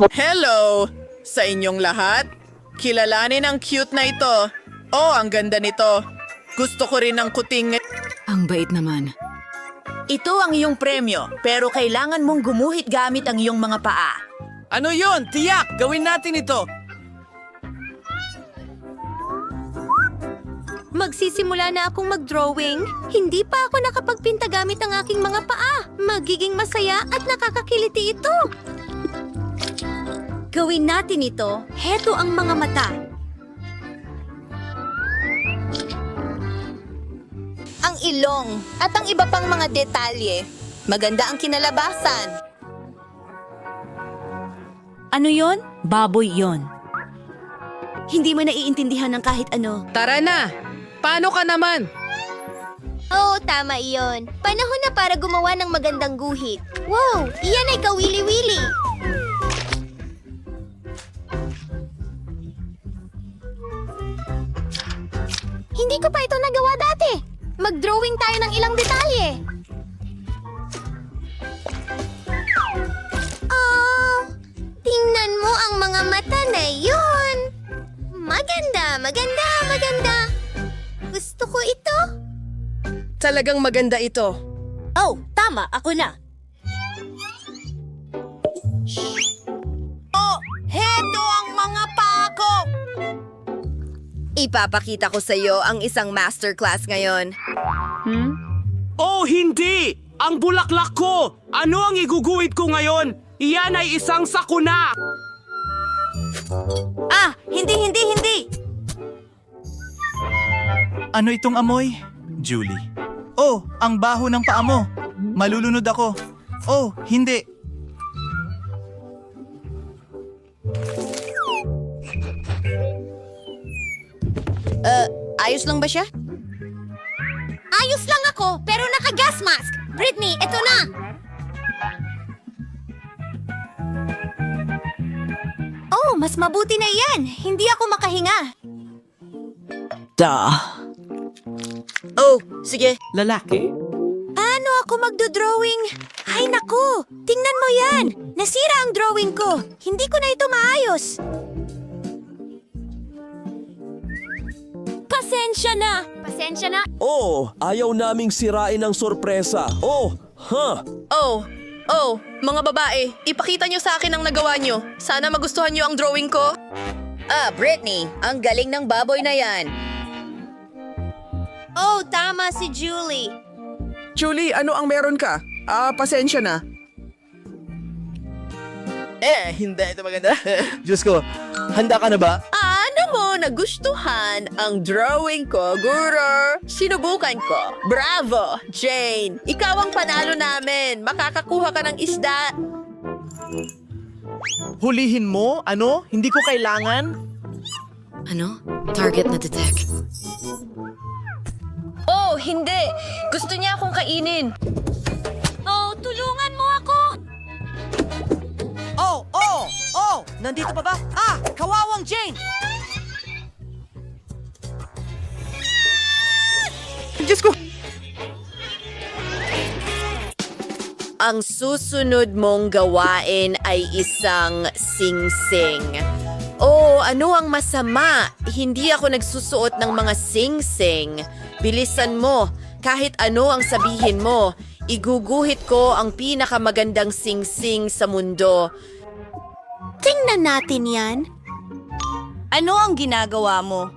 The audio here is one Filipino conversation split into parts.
Hello! Sa inyong lahat, kilalanin ang cute na ito. Oh, ang ganda nito. Gusto ko rin ng kuting. Ang bait naman. Ito ang iyong premyo, pero kailangan mong gumuhit gamit ang iyong mga paa. Ano yon? Tiyak! Gawin natin ito! Magsisimula na akong mag-drawing. Hindi pa ako nakapagpinta gamit ang aking mga paa. Magiging masaya at nakakakiliti ito. Gawin natin ito. Heto ang mga mata. Ang ilong at ang iba pang mga detalye. Maganda ang kinalabasan. Ano yon? Baboy yon. Hindi mo naiintindihan ng kahit ano. Tara na! Paano ka naman? Oo, tama iyon. Panahon na para gumawa ng magandang guhit. Wow, iyan ay kawili-wili. Hindi ko pa ito nagawa dati. Mag-drawing tayo ng ilang detalye. Oh, tingnan mo ang mga mata na yun. Maganda, maganda, maganda. Gusto ko ito. Talagang maganda ito. Oh, tama. Ako na. Oh, heto ang mga paa ko! Ipapakita ko sa iyo ang isang masterclass ngayon. Oh, hindi! Ang bulaklak ko! Ano ang iguguhit ko ngayon? Iyan ay isang sakuna! Ah, hindi! Ano itong amoy? Julie. Oh, ang baho ng paa mo. Malulunod ako. Oh, hindi. Ayos lang ba siya? Ayos lang ako, pero naka-gas mask. Britney, eto na. Oh, mas mabuti na yan. Hindi ako makahinga. Oh, sige. Lalaki? Paano ako magdo-drawing? Ay naku, tingnan mo yan. Nasira ang drawing ko. Hindi ko na ito maayos. Pasensya na. Pasensya na. Oh, ayaw naming sirain ang sorpresa. Oh, Mga babae, ipakita nyo sa akin ang nagawa nyo. Sana magustuhan nyo ang drawing ko. Ah, Britney, ang galing ng baboy na yan. Oh, tama si Julie. Julie, ano ang meron ka? Pasensya na. Hindi ito maganda. Diyos ko, handa ka na ba? Ano mo nagustuhan ang drawing ko, Guru? Sinubukan ko. Bravo, Jane. Ikaw ang panalo namin. Makakakuha ka ng isda. Hulihin mo? Ano? Hindi ko kailangan? Ano? Target na detect. Oh, hindi. Gusto niya akong kainin. Oh, tulungan mo ako. Oh! Nandito pa ba? Ah! Kawawang Jane! Diyos ko! Ang susunod mong gawain ay isang sing-sing. Oh, ano ang masama? Hindi ako nagsusuot ng mga sing-sing. Bilisan mo. Kahit ano ang sabihin mo, iguguhit ko ang pinakamagandang sing-sing sa mundo. Tingnan natin yan. Ano ang ginagawa mo?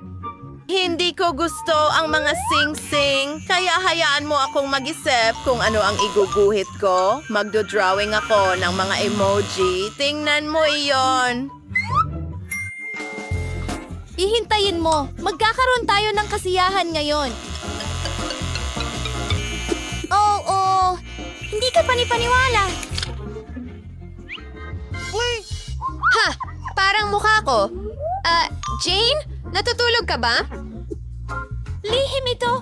Hindi ko gusto ang mga sing-sing, kaya hayaan mo akong mag-isip kung ano ang iguguhit ko. Magdo-drawing ako ng mga emoji. Tingnan mo iyon. Ihintayin mo. Magkakaroon tayo ng kasiyahan ngayon. Oo. Hindi ka panipaniwala. Ha! Parang mukha ko. Jane? Natutulog ka ba? Lihim ito.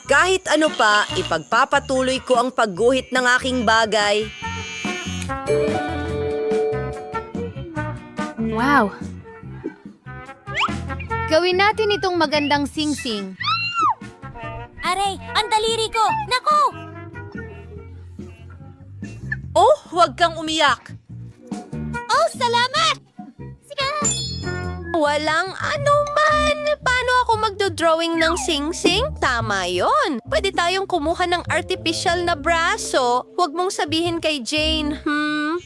Kahit ano pa, ipagpapatuloy ko ang pagguhit ng aking bagay. Wow. Gawin natin itong magandang sing-sing. Aray, ang daliri ko! Nako! Oh, huwag kang umiyak. salamat! Sige. Walang anuman. Paano ako magdodrawing ng sing-sing? Tama yon. Pwede tayong kumuha ng artificial na braso. Huwag mong sabihin kay Jane,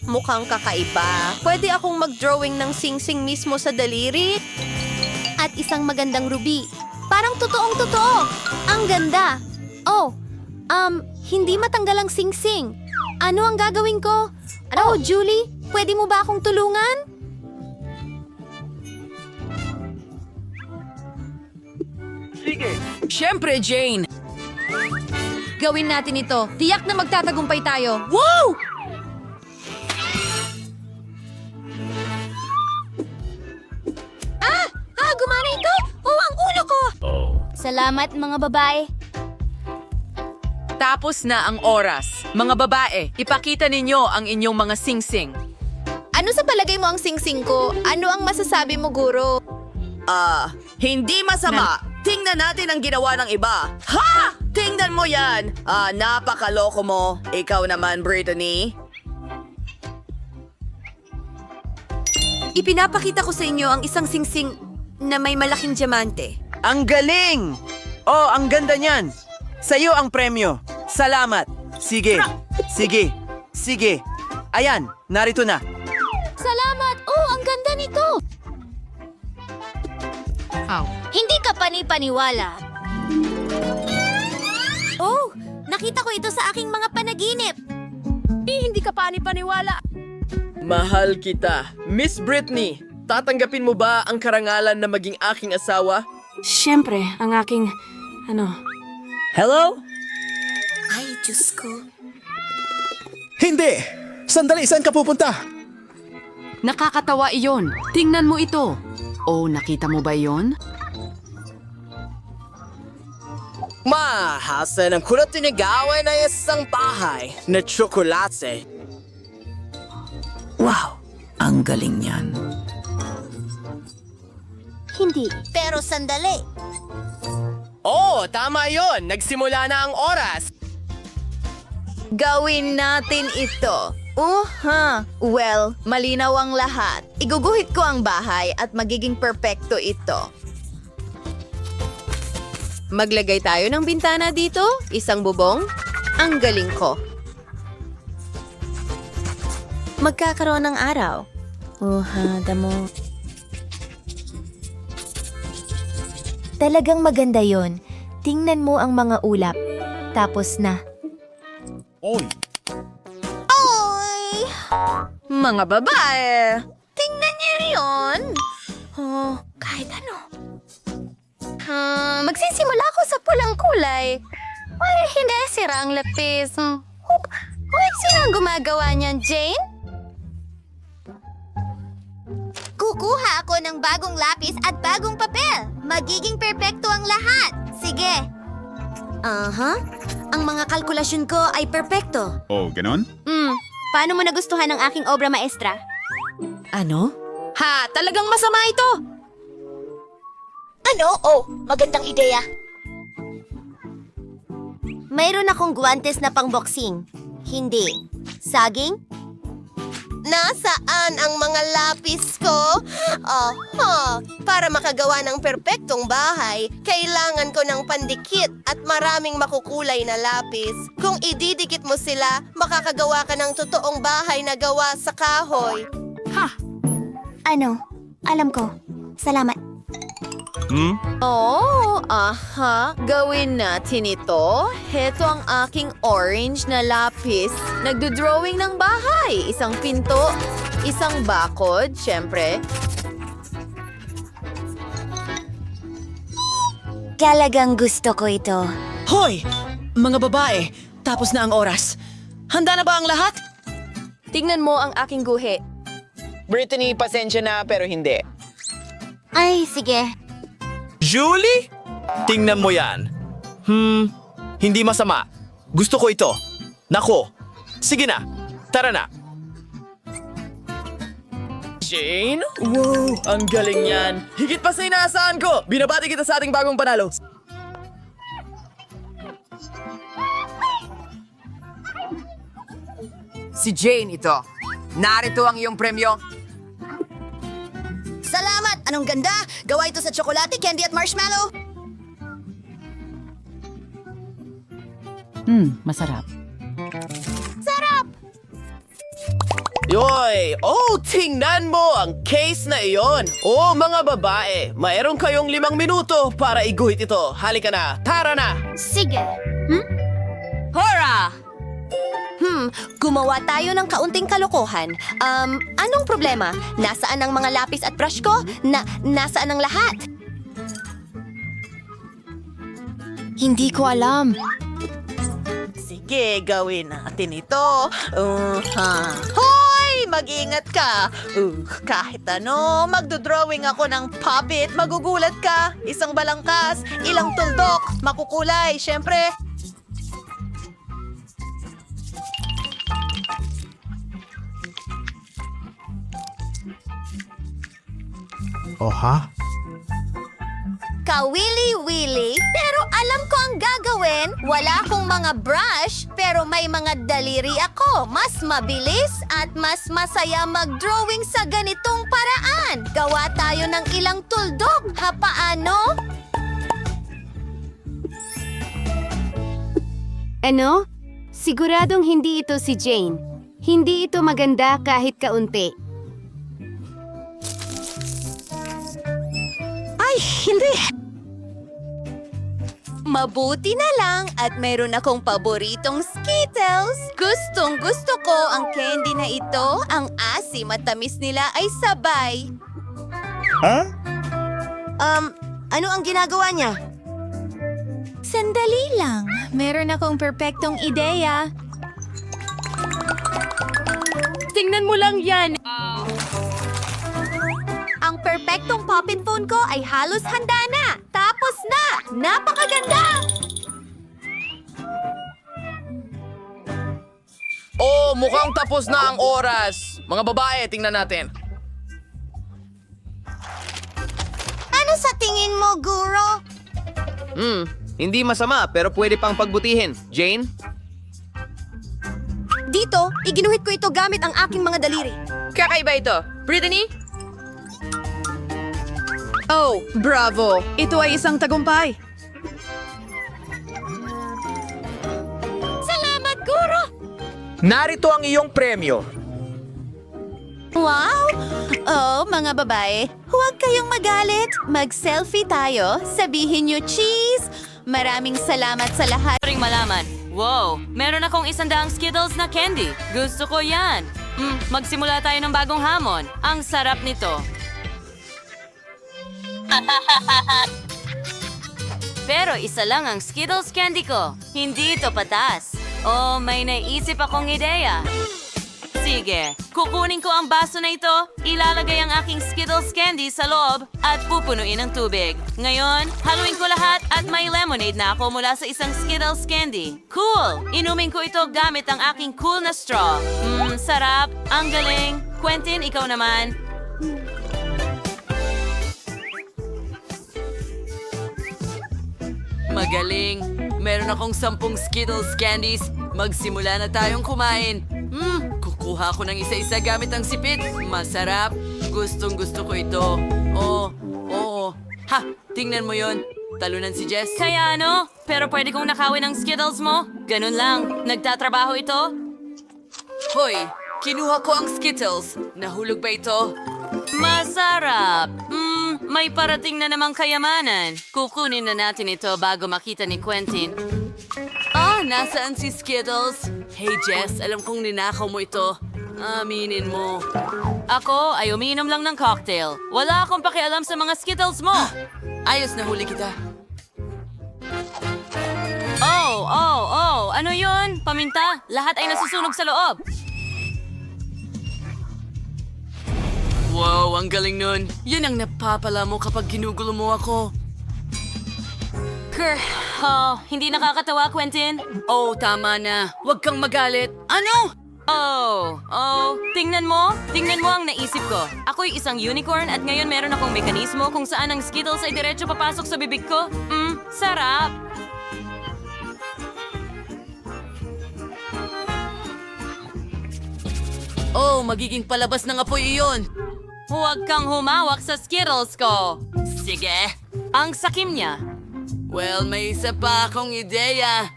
mukhang kakaiba. Pwede akong magdrawing ng sing-sing mismo sa daliri. At isang magandang ruby. Parang totoong-totoo. Ang ganda. Oh, hindi matanggal ang sing-sing. Ano ang gagawin ko? Oh, Julie, pwede mo ba akong tulungan? Siyempre, Jane! Gawin natin ito. Tiyak na magtatagumpay tayo. Wow! Gumana ito! Oh, ang ulo ko! Salamat, mga babae. Tapos na ang oras. Mga babae, ipakita ninyo ang inyong mga sing-sing. Ano sa palagay mo ang sing-sing ko? Ano ang masasabi mo, guro? Hindi masama. Tingnan natin ang ginawa ng iba. Ha! Tingnan mo yan. Napakaloko mo. Ikaw naman, Brittany. Ipinapakita ko sa inyo ang isang singsing na may malaking diamante. Ang galing! Oh, ang ganda niyan! Sa'yo ang premyo. Salamat. Sige. Sige. Sige. Ayan, narito na. Salamat! Oh, ang ganda nito! Hindi ka panipaniwala. Oh, nakita ko ito sa aking mga panaginip. Hindi ka panipaniwala. Mahal kita. Miss Brittany, tatanggapin mo ba ang karangalan na maging aking asawa? Siyempre, ang aking, Hello? Ay, Diyos ko. Hindi! Sandali, saan ka pupunta? Nakakatawa iyon. Tingnan mo ito. Oh, nakita mo ba iyon? Mahasa ng kulot tinigawin na isang bahay na tsokolate. Wow, ang galing niyan. Hindi. Pero sandali. Oh, tama yon. Nagsimula na ang oras. Gawin natin ito. Well, malinaw ang lahat. Iguguhit ko ang bahay at magiging perpekto ito. Maglagay tayo ng bintana dito, isang bubong. Ang galing ko. Magkakaroon ng araw. Damo. Talagang maganda yon. Tingnan mo ang mga ulap. Tapos na. Oy! Mga babae, tingnan niyo yon. Kahit ano. Magsisimula ako sa pulang kulay. Ay, hindi, sira ang lapis. Sino ang gumagawa niyan, Jane? Kukuha ako ng bagong lapis at bagong papel. Magiging perpekto ang lahat. Sige. Ang mga kalkulasyon ko ay perpekto. Oh, ganon? Paano mo nagustuhan ang aking obra maestra? Ano? Ha, talagang masama ito! Ano? Oh, magandang ideya. Mayroon akong guwantes na pang-boxing. Hindi. Saging? Nasaan ang mga lapis ko? Para makagawa ng perpektong bahay, kailangan ko ng pandikit at maraming makukulay na lapis. Kung ididikit mo sila, makakagawa ka ng totoong bahay na gawa sa kahoy. Ano? Alam ko. Salamat. Gawin natin ito. Heto ang aking orange na lapis. Nagdodrawing ng bahay. Isang pinto, isang bakod, syempre. Talagang gusto ko ito. Hoy! Mga babae, tapos na ang oras. Handa na ba ang lahat? Tingnan mo ang aking guhit. Brittany, pasensya na pero hindi. Ay, sige. Julie? Tingnan mo yan. Hindi masama. Gusto ko ito. Nako. Sige na. Tara na. Jane? Wow, ang galing yan. Higit pa sa inaasahan ko. Binabati kita sa ating bagong panalo. Si Jane ito. Narito ang iyong premyo. Anong ganda! Gawa ito sa tsokolate, candy at marshmallow! Masarap. Yoy! Oh, tingnan mo ang case na iyon! Oh, mga babae, mayroon kayong 5 minuto para iguhit ito. Halika na, tara na! Sige. Hora! Gumawa tayo ng kaunting kalokohan. Anong problema? Nasaan ang mga lapis at brush ko? Nasaan ang lahat? Hindi ko alam. Sige, gawin natin ito. Hoy! Mag-ingat ka. Kahit ano, magdodrawing ako ng puppet. Magugulat ka. Isang balangkas, ilang tuldok, makukulay, syempre. Kawili-wili, pero alam ko ang gagawin. Wala akong mga brush, pero may mga daliri ako. Mas mabilis at mas masaya mag-drawing sa ganitong paraan. Gawa tayo ng ilang tuldok. Paano? Ano? Siguradong hindi ito si Jane. Hindi ito maganda kahit kaunti. Ay, hindi. Mabuti na lang at mayroon akong paboritong Skittles. Gustong-gusto ko ang candy na ito. Ang asim at tamis nila ay sabay. Ano ang ginagawa niya? Sandali lang. Meron akong perpektong ideya. Tingnan mo lang yan. Ang perpektong poppet phone ko ay halos handa na. Tapos na! Napakaganda! Oh, mukhang tapos na ang oras. Mga babae, tingnan natin. Ano sa tingin mo, Guro? Hindi masama pero pwede pang pagbutihin. Jane? Dito, iginuhit ko ito gamit ang aking mga daliri. Kakaiba ito. Brittany? Oh, bravo! Ito ay isang tagumpay. Salamat, Guro! Narito ang iyong premyo. Wow! Oh, mga babae, huwag kayong magalit. Mag-selfie tayo. Sabihin niyo cheese. Maraming salamat sa lahat. Malaman. Wow, meron akong 100 Skittles na candy. Gusto ko yan. Magsimula tayo ng bagong hamon. Ang sarap nito. Pero isa lang ang Skittles candy ko. Hindi ito patas. Oh, may naisip akong ideya. Sige, kukunin ko ang baso na ito, ilalagay ang aking Skittles candy sa loob at pupunuin ng tubig. Ngayon, haluin ko lahat at may lemonade na ako mula sa isang Skittles candy. Cool! Inumin ko ito gamit ang aking cool na straw. Sarap. Ang galing. Quentin, ikaw naman. Magaling. Meron akong 10 Skittles candies. Magsimula na tayong kumain. Kukuha ko ng isa-isa gamit ang sipit. Masarap. Gustong-gusto ko ito. Oo. Ha! Tingnan mo yon. Talunan si Jess. Kaya ano? Pero pwede kong nakawin ang Skittles mo? Ganun lang. Nagtatrabaho ito? Hoy! Kinuha ko ang Skittles. Nahulog ba ito? Masarap. May parating na namang kayamanan. Kukunin na natin ito bago makita ni Quentin. Nasaan si Skittles? Hey Jess, alam kong ninakaw mo ito. Aminin mo. Ako ay umiinom lang ng cocktail. Wala akong pakialam sa mga Skittles mo. Ayos na huli kita. Oh. Ano yun? Paminta? Lahat ay nasusunog sa loob. Wow, ang galing nun. Yan ang napapala mo kapag ginugulo mo ako. Hindi nakakatawa, Quentin. Oh, tama na. Huwag kang magalit. Ano? Tingnan mo. Tingnan mo ang naisip ko. Ako'y isang unicorn at ngayon meron akong mekanismo kung saan ang Skittles ay diretso papasok sa bibig ko. Sarap. Oh, magiging palabas ng apoy iyon. Huwag kang humawak sa Skittles ko. Sige. Ang sakim niya. Well, may isa pa akong ideya.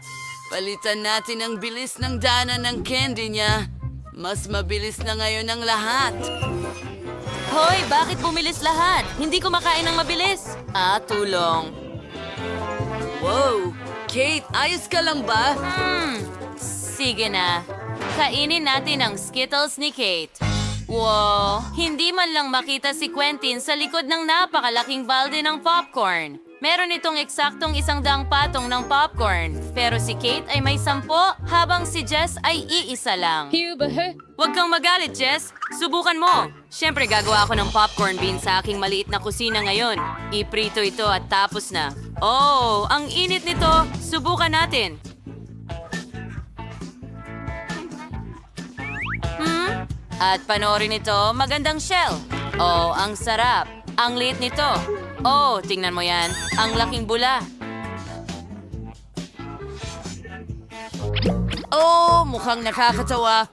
Palitan natin ang bilis ng dana ng candy niya. Mas mabilis na ngayon ang lahat. Hoy, bakit bumilis lahat? Hindi ko makain ng mabilis. Tulong. Wow! Kate, ayos ka lang ba? Sige na. Kainin natin ang Skittles ni Kate. Wow! Hindi man lang makita si Quentin sa likod ng napakalaking balde ng popcorn. Meron itong eksaktong 100 patong ng popcorn. Pero si Kate ay may 10 habang si Jess ay iisa lang. Huwag kang magalit, Jess. Subukan mo. Siyempre gagawa ako ng popcorn bean sa aking maliit na kusina ngayon. Iprito ito at tapos na. Oh, ang init nito. Subukan natin. At panoorin ito, magandang shell. Oh, ang sarap. Ang liit nito. Oh, tingnan mo yan. Ang laking bula. Oh, mukhang nakakatawa.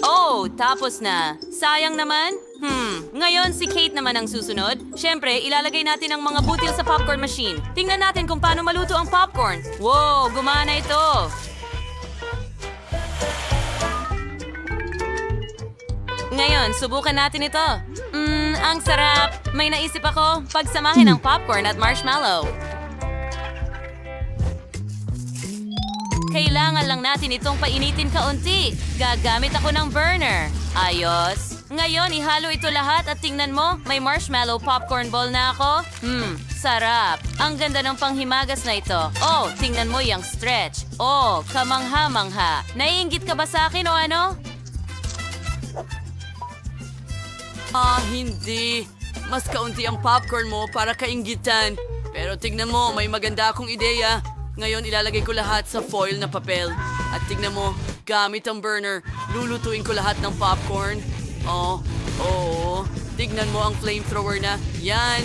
Oh, tapos na. Sayang naman. Ngayon si Kate naman ang susunod. Siyempre, ilalagay natin ang mga butil sa popcorn machine. Tingnan natin kung paano maluto ang popcorn. Wow, gumana ito. Ngayon, subukan natin ito. Ang sarap. May naisip ako, pagsamahin ang popcorn at marshmallow. Kailangan lang natin itong painitin kaunti. Gagamit ako ng burner. Ayos. Ngayon, ihalo ito lahat at tingnan mo, may marshmallow popcorn ball na ako. Sarap. Ang ganda ng panghimagas na ito. Oh, tingnan mo yung stretch. Oh, kamangha-mangha. Naiinggit ka ba sa akin o ano? Hindi. Mas kaunti ang popcorn mo para kainggitan. Pero tignan mo, may maganda akong ideya. Ngayon ilalagay ko lahat sa foil na papel. At tignan mo, gamit ang burner, lulutuin ko lahat ng popcorn. Oh. Tignan mo ang flamethrower na. Yan.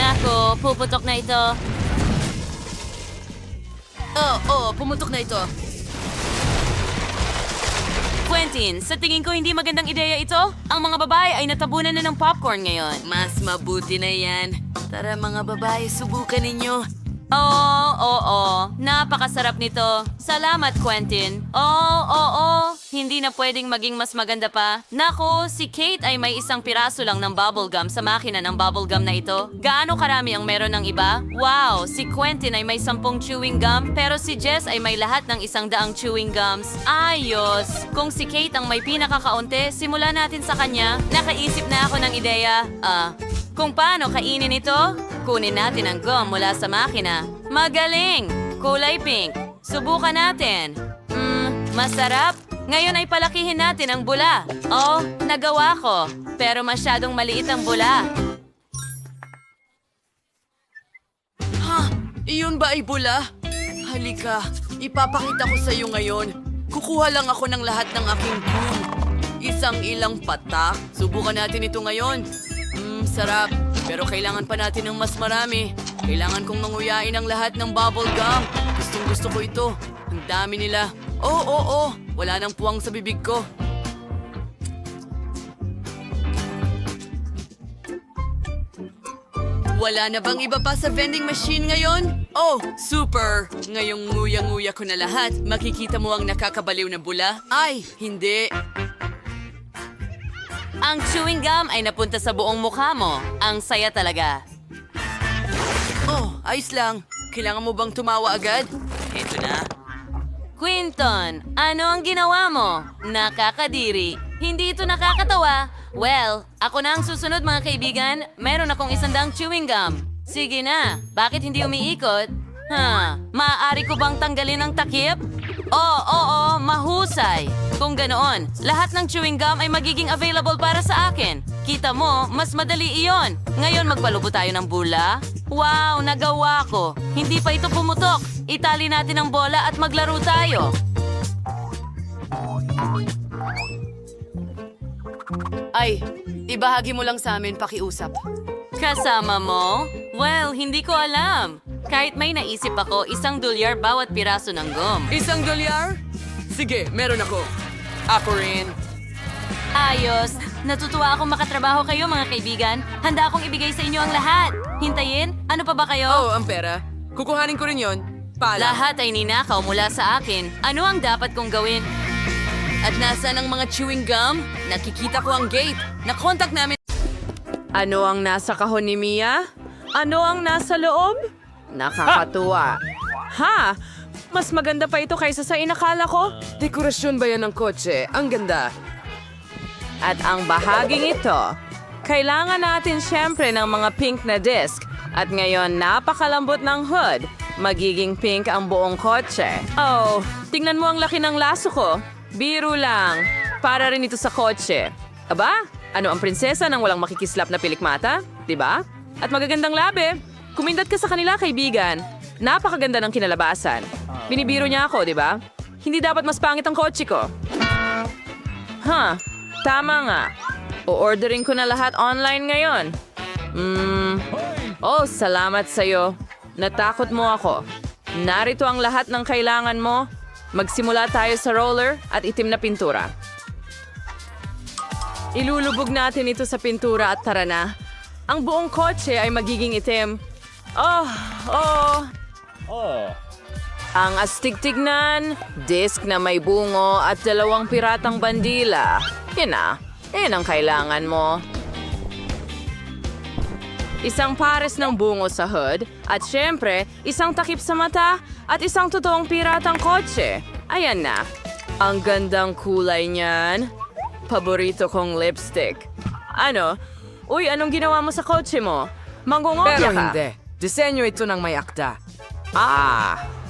Nako, puputok na ito. Pumutok na ito. Quentin, sa tingin ko hindi magandang ideya ito. Ang mga babae ay natabunan na ng popcorn ngayon. Mas mabuti na yan. Tara mga babae, subukan ninyo. Oo. Napakasarap nito. Salamat, Quentin. Oo. Hindi na pwedeng maging mas maganda pa. Nako, si Kate ay may 1 piraso lang ng bubblegum sa makina ng bubblegum na ito. Gaano karami ang meron ng iba? Wow, si Quentin ay may 10 chewing gum, pero si Jess ay may lahat ng 100 chewing gums. Ayos! Kung si Kate ang may pinakakaunti, simulan natin sa kanya. Nakaisip na ako ng ideya. Kung paano kainin ito? Kunin natin ang gum mula sa makina. Magaling! Kulay pink. Subukan natin. Masarap. Ngayon ay palakihin natin ang bula. Oh, nagawa ko. Pero masyadong maliit ang bula. Iyon ba ay bula? Halika, ipapakita ko sa iyo ngayon. Kukuha lang ako ng lahat ng aking gum. Isang ilang patak. Subukan natin ito ngayon. Sarap. Pero kailangan pa natin ng mas marami. Kailangan kong manguyain ang lahat ng bubble gum. Gustong gusto ko ito. Ang dami nila. Oo. Wala nang puwang sa bibig ko. Wala na bang iba pa sa vending machine ngayon? Oh, super! Ngayong nguya-nguya ko na lahat, makikita mo ang nakakabaliw na bula? Ay, hindi. Ang chewing gum ay napunta sa buong mukha mo. Ang saya talaga. Oh, ayos lang. Kailangan mo bang tumawa agad? Ito na. Quinton, ano ang ginawa mo? Nakakadiri. Hindi ito nakakatawa. Well, ako na ang susunod mga kaibigan. Meron akong 100 chewing gum. Sige na, bakit hindi umiikot? Maaari ko bang tanggalin ang takip? Oo, mahusay. Kung ganoon, lahat ng chewing gum ay magiging available para sa akin. Kita mo, mas madali iyon. Ngayon magpalubo tayo ng bula. Wow, nagawa ko. Hindi pa ito pumutok. Itali natin ang bola at maglaro tayo. Ay, ibahagi mo lang sa amin, pakiusap. Kasama mo? Well, hindi ko alam. Kahit may naisip ako, $1 bawat piraso ng gum. $1? Sige, meron ako. Ako rin. Ayos. Natutuwa akong makatrabaho kayo, mga kaibigan. Handa akong ibigay sa inyo ang lahat. Hintayin? Ano pa ba kayo? Oh, ang pera. Kukuhanin ko rin yon. Pala. Lahat ay ninakaw mula sa akin. Ano ang dapat kong gawin? At nasaan ang mga chewing gum? Nakikita ko ang gate. Nakontak namin. Ano ang nasa kahon ni Mia? Ano ang nasa loob? Nakakatuwa. Ha? Mas maganda pa ito kaysa sa inakala ko? Dekorasyon ba yan ng kotse? Ang ganda. At ang bahaging ito, kailangan natin syempre ng mga pink na disc. At ngayon, napakalambot ng hood. Magiging pink ang buong kotse. Oh, tingnan mo ang laki ng laso ko. Biro lang. Para rin ito sa kotse. Aba, ano ang prinsesa ng walang makikislap na pilikmata? Diba? At magagandang labi. Kumindat ka sa kanila, kaibigan. Napakaganda ng kinalabasan. Binibiro niya ako, diba? Hindi dapat mas pangit ang kotse ko. Tama nga. O-ordering ko na lahat online ngayon. Oh, salamat sa'yo. Natakot mo ako. Narito ang lahat ng kailangan mo. Magsimula tayo sa roller at itim na pintura. Ilulubog natin ito sa pintura at tara na. Ang buong kotse ay magiging itim. Oh. Ang astig tignan, disc na may bungo at 2 piratang bandila. Yan ang kailangan mo. Isang pares ng bungo sa hood at syempre, isang takip sa mata at isang totoong piratang kotse. Ayan na. Ang gandang kulay niyan. Paborito kong lipstick. Ano? Uy, anong ginawa mo sa kotse mo? Mangungopia ka? Disenyo ito ng may akda.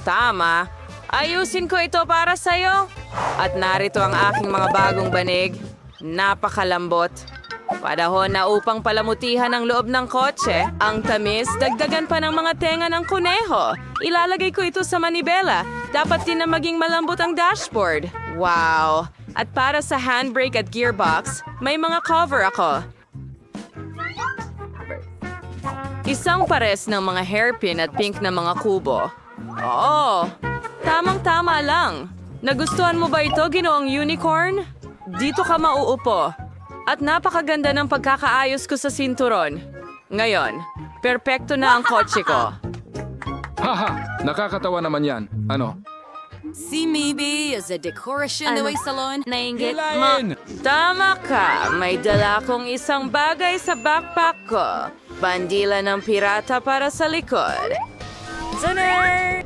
Tama. Ayusin ko ito para sa'yo. At narito ang aking mga bagong banig. Napakalambot. Panahon na upang palamutihan ang loob ng kotse. Ang tamis, dagdagan pa ng mga tenga ng kuneho. Ilalagay ko ito sa manibela. Dapat din na maging malambot ang dashboard. Wow! At para sa handbrake at gearbox, may mga cover ako. Isang pares ng mga hairpin at pink na mga kubo. Oo, tamang-tama lang. Nagustuhan mo ba ito, Ginoong Unicorn? Dito ka mauupo. At napakaganda ng pagkakaayos ko sa sinturon. Ngayon, perpekto na ang kotse ko. Haha, nakakatawa naman yan. Ano? Si maybe is a decoration na way salon. Nainggit Hilahin! Tama ka, may dala akong isang bagay sa backpack ko. Bandila ng pirata para sa likod. Zaner!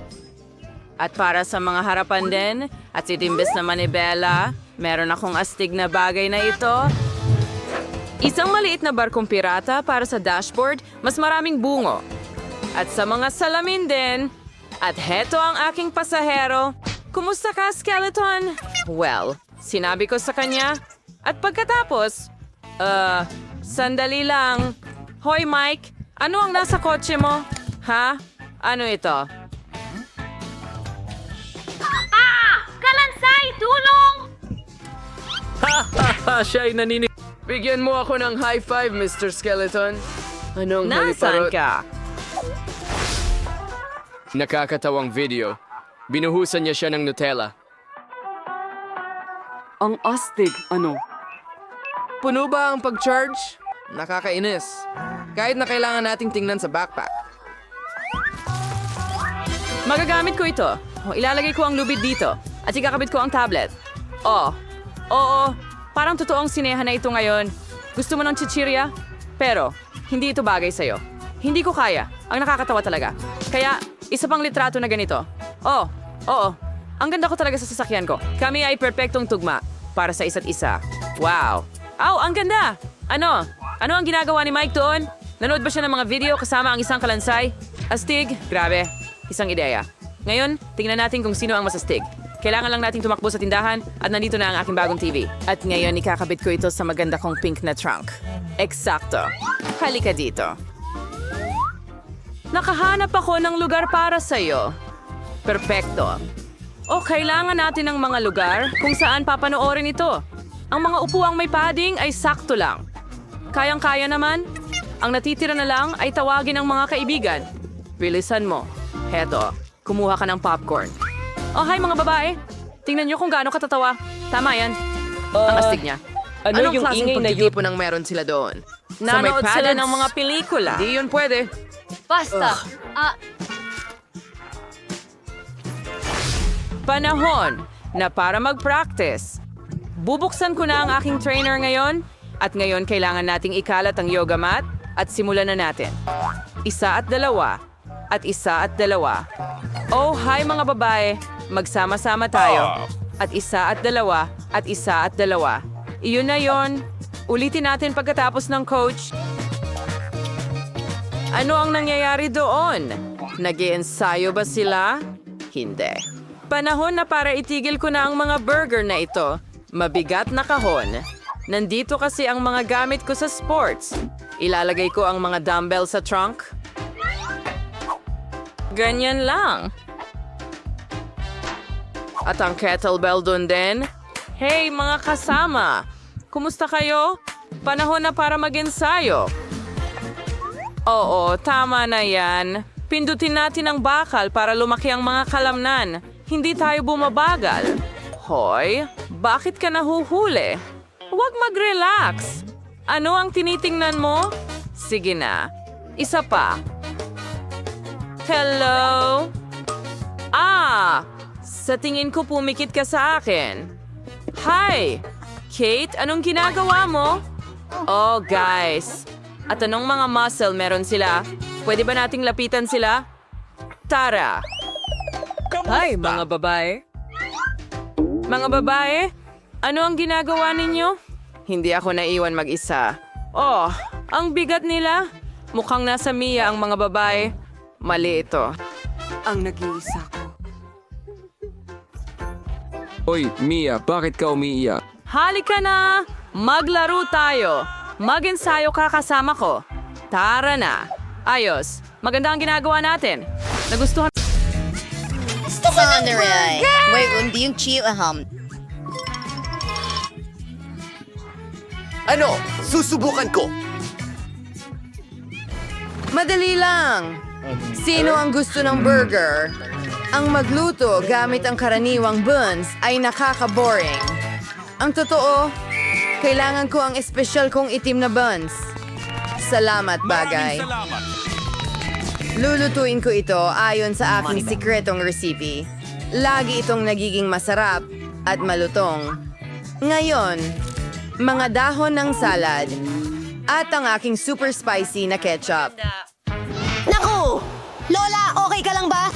At para sa mga harapan din, at itimbis na manibela, meron akong astig na bagay na ito. Isang maliit na barkong pirata para sa dashboard, mas maraming bungo. At sa mga salamin din. At heto ang aking pasahero. Kumusta ka, Skeleton? Well, sinabi ko sa kanya. At pagkatapos, sandali lang. Hoy, Mike, ano ang nasa kotse mo? Ha? Ano ito? Kalansay! Tulong! Siya ay naninig. Bigyan mo ako ng high five, Mr. Skeleton. Anong Nasaan ka? Nakakatawang video. Binuhusan niya siya ng Nutella. Ang astig, ano? Puno ba ang pag-charge? Nakakainis. Kahit na kailangan nating tingnan sa backpack. Magagamit ko ito. Ilalagay ko ang lubid dito. At ikakabit ko ang tablet. Oo. Parang totoong sinehan na ito ngayon. Gusto mo ng chichirya? Pero, hindi ito bagay sa'yo. Hindi ko kaya. Ang nakakatawa talaga. Kaya, isa pang litrato na ganito. Oo. Ang ganda ko talaga sa sasakyan ko. Kami ay perpektong tugma para sa isa't isa. Wow. Ang ganda! Ano ang ginagawa ni Mike doon? Nanood ba siya ng mga video kasama ang isang kalansay? Astig? Grabe. Isang ideya. Ngayon, tingnan natin kung sino ang masastig. Kailangan lang nating tumakbo sa tindahan at nandito na ang aking bagong TV. At ngayon, ikakabit ko ito sa maganda kong pink na trunk. Eksakto. Halika dito. Nakahanap ako ng lugar para sa'yo. Perpekto. Kailangan natin ng mga lugar kung saan papanoorin ito. Ang mga upuang may padding ay sakto lang. Kayang-kaya naman. Ang natitira na lang ay tawagin ang mga kaibigan. Bilisan mo. Heto, kumuha ka ng popcorn. Hi mga babae. Tingnan niyo kung gaano katatawa. Tama yan. Ang astig niya. Anong klaseng pagtitipon ang meron sila doon? Nanood sila ng mga pelikula. Di yun pwede. Basta. Panahon na para mag-practice. Bubuksan ko na ang aking trainer ngayon at ngayon kailangan nating ikalat ang yoga mat at simulan na natin. 1 at 2 at 1 at 2. Oh, hi mga babae. Magsama-sama tayo. At 1 at 2 at 1 at 2. Iyon na yon. Ulitin natin pagkatapos ng coach. Ano ang nangyayari doon? Nag-iensayo ba sila? Hindi. Panahon na para itigil ko na ang mga burger na ito. Mabigat na kahon. Nandito kasi ang mga gamit ko sa sports. Ilalagay ko ang mga dumbbell sa trunk. Ganyan lang. At ang kettlebell doon din. Hey mga kasama! Kumusta kayo? Panahon na para mag-ensayo. Oo, tama na yan. Pindutin natin ang bakal para lumaki ang mga kalamnan. Hindi tayo bumabagal. Hoy, bakit ka nahuhuli? Huwag mag-relax. Ano ang tinitingnan mo? Sige na. Isa pa. Hello? Sa tingin ko pumikit ka sa akin. Hi! Kate, anong ginagawa mo? Oh, guys. At anong mga muscle meron sila? Pwede ba nating lapitan sila? Tara! Hi, mga babae. Mga babae, ano ang ginagawa ninyo? Hindi ako naiwan mag-isa. Oh, ang bigat nila. Mukhang nasa Mia ang mga babae. Mali ito. Ang nag-iisa ko. Oy, Mia, bakit ka umiiyak? Halika na! Maglaro tayo! Mag-ensayo ka kasama ko. Tara na! Ayos. Maganda ang ginagawa natin. Nagustuhan... Sandere. Wait, hindi yung chiaham. Ano? Susubukan ko. Madali lang. Sino ang gusto ng burger? Ang magluto gamit ang karaniwang buns ay nakaka-boring. Ang totoo, kailangan ko ang espesyal kong itim na buns. Salamat, bagay. Lulutuin ko ito ayon sa aking sikretong recipe. Lagi itong nagiging masarap at malutong. Ngayon, mga dahon ng salad at ang aking super spicy na ketchup. Naku! Lola, okay ka lang ba?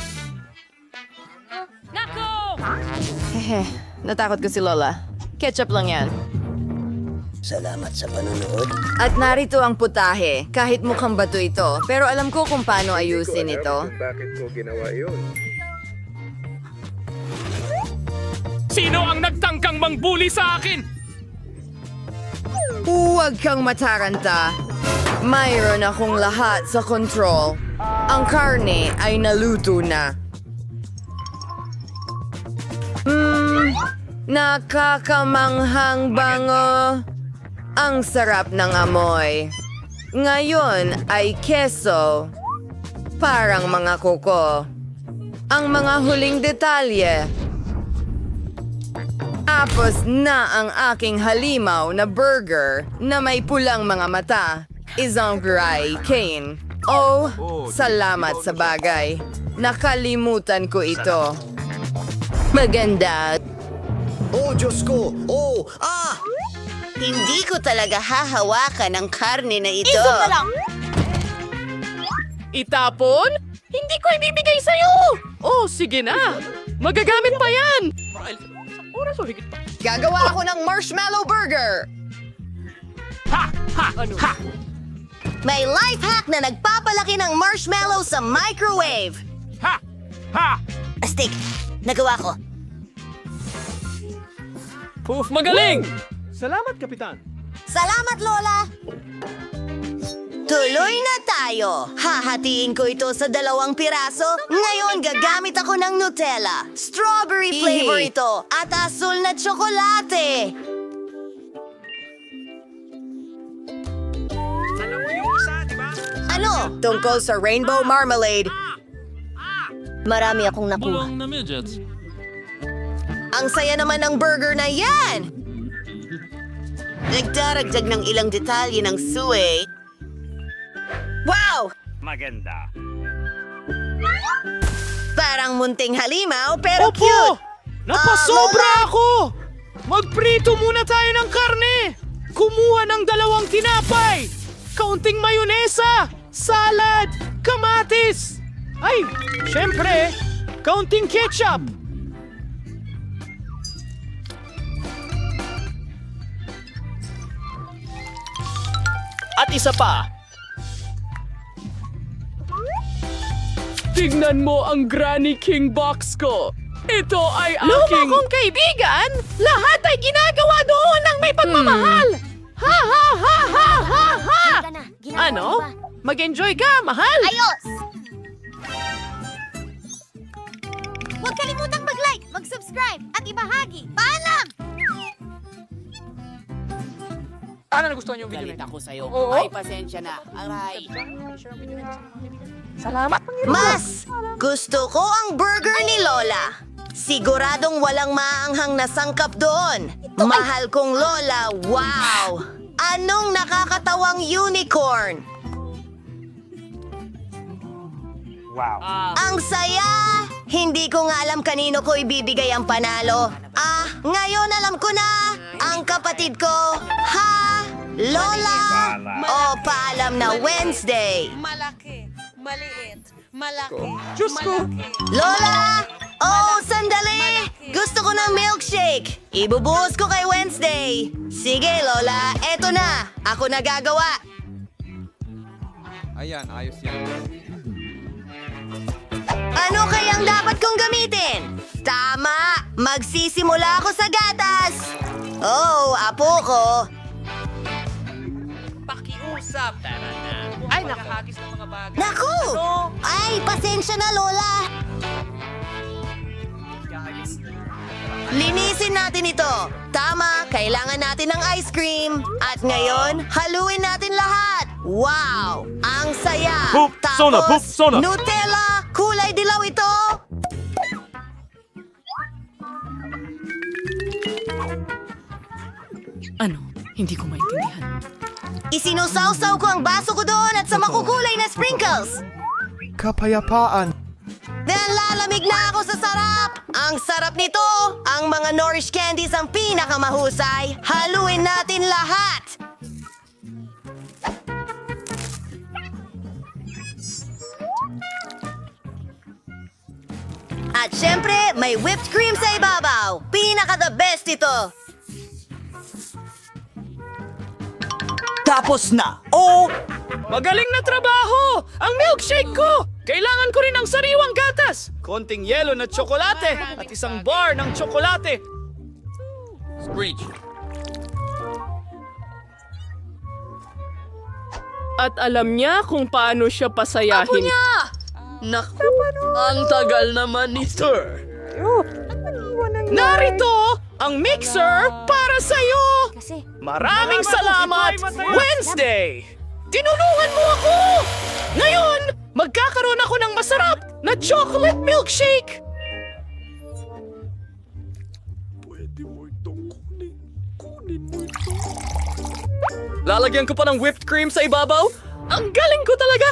Hehe, natakot ko si Lola. Ketchup lang yan. Salamat sa panonood. At narito ang putahe. Kahit mukhang bato ito, pero alam ko kung paano ayusin ito. Bakit ko ginawa yun? Sino ang nagtangkang mangbuli sa akin? Huwag kang mataranta. Mayroon akong lahat sa control. Ang karne ay naluto na. Nakakamanghang bango. Ang sarap ng amoy. Ngayon ay keso. Parang mga kuko. Ang mga huling detalye. Tapos na ang aking halimaw na burger na may pulang mga mata. Isang gray cane. Oh, salamat sa bagay. Nakalimutan ko ito. Maganda. Oh, Diyos ko! Oh, Hindi ko talaga hahawakan ang karne na ito. Itapon? Hindi ko ibibigay sa'yo! Oh, sige na. Magagamit pa yan. Gagawa ako ng marshmallow burger. May life hack na nagpapalaki ng marshmallow sa microwave. Astig! Nagawa ko. Magaling! Salamat, Kapitan. Salamat, Lola! Tuloy na tayo! Hahatiin ko ito sa 2 piraso. Ngayon, gagamit ako ng Nutella. Strawberry flavor ito at asul na tsokolate. Ano? Tungkol sa rainbow marmalade. Marami akong nakuha. Ang saya naman ng burger na yan! magdaragdag ng ilang detalye ng suey. Wow! Maganda. Parang munting halimaw pero cute! Napasobra ako! Magprito muna tayo ng karne! Kumuha ng 2 tinapay! Kaunting mayonesa! Salad! Kamatis! Ay, syempre, kaunting ketchup! At isa pa. Tignan mo ang Granny King box ko. Ito ay aking... Luma kong kaibigan, lahat ay ginagawa doon ng may pagmamahal! Ha ha ha ha ha ha! Ano? Mag-enjoy ka, mahal! Ayos! Huwag kalimutang mag-like, mag-subscribe, at ibahagi. Paalam! Ano nagustuhan yung video Galit ako sa'yo. Oo. Ay, pasensya na. Aray. Mas gusto ko ang burger ni Lola. Siguradong walang maanghang na sangkap doon. Mahal kong Lola, wow! Anong nakakatawang unicorn? Wow. Ang saya! Hindi ko nga alam kanino ko ibibigay ang panalo. Ngayon alam ko na! Ang kapatid ko, ha? Lola! O paalam na Wednesday! Malaki, maliit, malaki. Diyos ko! Lola! Oh, sandali! Gusto ko ng milkshake! Ibubuhos ko kay Wednesday! Sige, Lola, eto na! Ako na gagawa! Ayan, ayos yan. Ano kayang dapat kong gamitin? Tama! Magsisimula ako sa gatas! Oh, apo ko! Pakiusap. Ay, nakahagis ng mga bagay. Naku! Ay, pasensya na, Lola! Linisin natin ito. Tama, kailangan natin ng ice cream. At ngayon, haluin natin lahat. Wow! Ang saya! Poop, sona, poop, sona. Nutella! Kulay dilaw ito! Ano? Hindi ko maintindihan. Isinusawsaw ko ang baso ko doon at sa makukulay na sprinkles. Kapayapaan. Nalalamig na ako sa sarap! Ang sarap nito! Ang mga Nourish candies ang pinakamahusay. Haluin natin lahat! At syempre, may whipped cream sa ibabaw. Pinaka-the best ito. Tapos na! Oh! Magaling na trabaho! Ang milkshake ko! Kailangan ko rin ng sariwang gatas! Konting yelo na tsokolate at isang bar ng tsokolate. Screech. At alam niya kung paano siya pasayahin. Ako niya! Naku, ang tagal naman ni Sir. Narito ang mixer para sa'yo! Kasi, Maraming salamat, Wednesday! Tinulungan mo ako! Ngayon, magkakaroon ako ng masarap na chocolate milkshake! Pwede mo itong kunin mo ito. Lalagyan ko pa ng whipped cream sa ibabaw? Ang galing ko talaga!